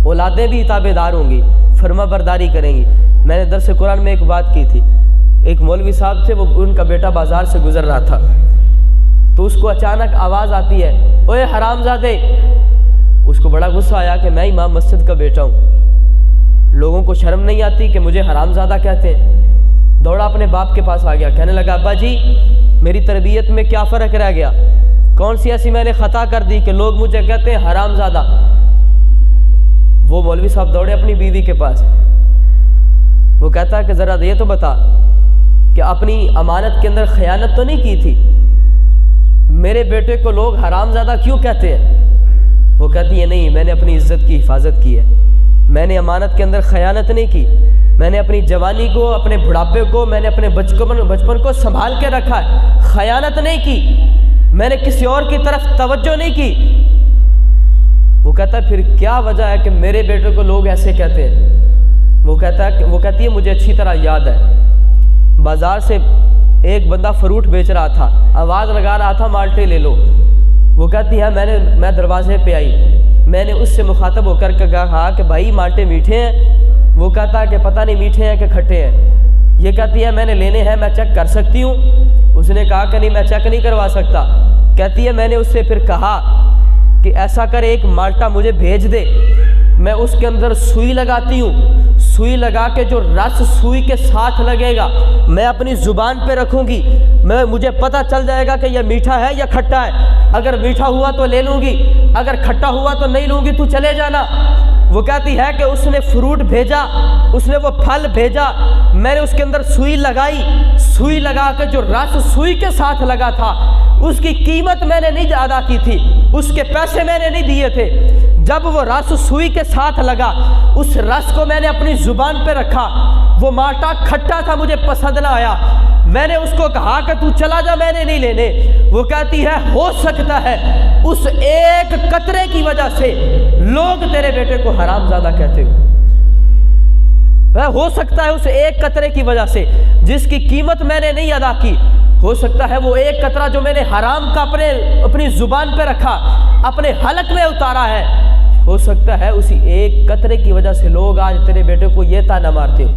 اولادیں بھی تابعدار ہوں گی، فرما برداری کریں گی۔ میں نے درس قرآن میں ایک بات کی تھی، ایک مولوی صاحب تھے، وہ ان کا بیٹا بازار سے گزر رہا تھا، تو اس کو اچانک آواز آتی ہے، اوے حرام زادے۔ اس کو بڑا غصہ آیا کہ میں امام مسجد کا بیٹا ہوں، لوگوں کو شرم نہیں آتی کہ مجھے حرام زادہ کہتے ہیں؟ دوڑا اپنے باپ کے پاس آ گیا، کہنے لگا ابا جی میری تربیت میں کیا فرق رہ گیا، کون سی ایسی میں نے خطا کر دی کہ لوگ مجھے کہتے ہیں حرام زادہ؟ وہ مولوی صاحب دوڑے اپنی بیوی کے پاس، وہ کہتا ہے کہ ذرا یہ تو بتا کہ اپنی امانت کے اندر خیانت تو نہیں کی تھی، میرے بیٹے کو لوگ حرام زادہ کیوں کہتے ہیں؟ وہ کہتی ہے نہیں، میں نے اپنی عزت کی حفاظت کی ہے، میں نے امانت کے اندر خیانت نہیں کی، میں نے اپنی جوانی کو، اپنے بڑھاپے کو، میں نے اپنے بچپن کو سنبھال کے رکھا ہے، خیانت نہیں کی، میں نے کسی اور کی طرف توجہ نہیں کی۔ وہ کہتا ہے پھر کیا وجہ ہے کہ میرے بیٹے کو لوگ ایسے کہتے ہیں؟ وہ کہتی ہے مجھے اچھی طرح یاد ہے، بازار سے ایک بندہ فروٹ بیچ رہا تھا، آواز لگا رہا تھا مالٹے لے لو۔ وہ کہتی ہے میں دروازے پہ آئی، میں نے اس سے مخاطب ہو کر کہا کہ بھائی مالٹے میٹھے ہیں؟ وہ کہتا ہے کہ پتہ نہیں میٹھے ہیں کہ کھٹے ہیں۔ یہ کہتی ہے میں نے لینے ہیں، میں چیک کر سکتی ہوں؟ اس نے کہا کہ نہیں میں چیک نہیں کروا سکتا۔ کہتی ہے میں نے اس سے پھر کہا کہ ایسا کر ایک مالٹا مجھے بھیج دے، میں اس کے اندر سوئی لگاتی ہوں، سوئی لگا کے جو رس سوئی کے ساتھ لگے گا میں اپنی زبان پہ رکھوں گی، مجھے پتہ چل جائے گا کہ یہ میٹھا ہے یا کھٹا ہے، اگر میٹھا ہوا تو لے لوں گی، اگر کھٹا ہوا تو نہیں لوں گی، تو چلے جانا۔ وہ کہتی ہے کہ اس نے فروٹ بھیجا، اس نے وہ پھل بھیجا، میں نے اس کے اندر سوئی لگائی، سوئی لگا کے جو رس سوئی کے ساتھ لگا تھا اس کی قیمت میں نے نہیں ادا کی تھی، اس کے پیسے میں نے نہیں دیے تھے۔ جب وہ رس سوئی کے ساتھ لگا، اس رس کو میں نے اپنی زبان پہ رکھا، وہ مالٹا کھٹا تھا، مجھے پسند نہ آیا، میں نے اس کو کہا کہ تو چلا جا، میں نے نہیں لینے۔ وہ کہتی ہے ہو سکتا ہے اس ایک قطرے کی وجہ سے لوگ تیرے بیٹے کو حرام زادہ کہتے ہو سکتا ہے اس ایک قطرے کی وجہ سے جس کی قیمت میں نے نہیں ادا کی، ہو سکتا ہے وہ ایک قطرہ جو میں نے حرام کا اپنی زبان پہ رکھا، اپنے حلق میں اتارا ہے، ہو سکتا ہے اسی ایک قطرے کی وجہ سے لوگ آج تیرے بیٹے کو یہ طعنہ مارتے ہو۔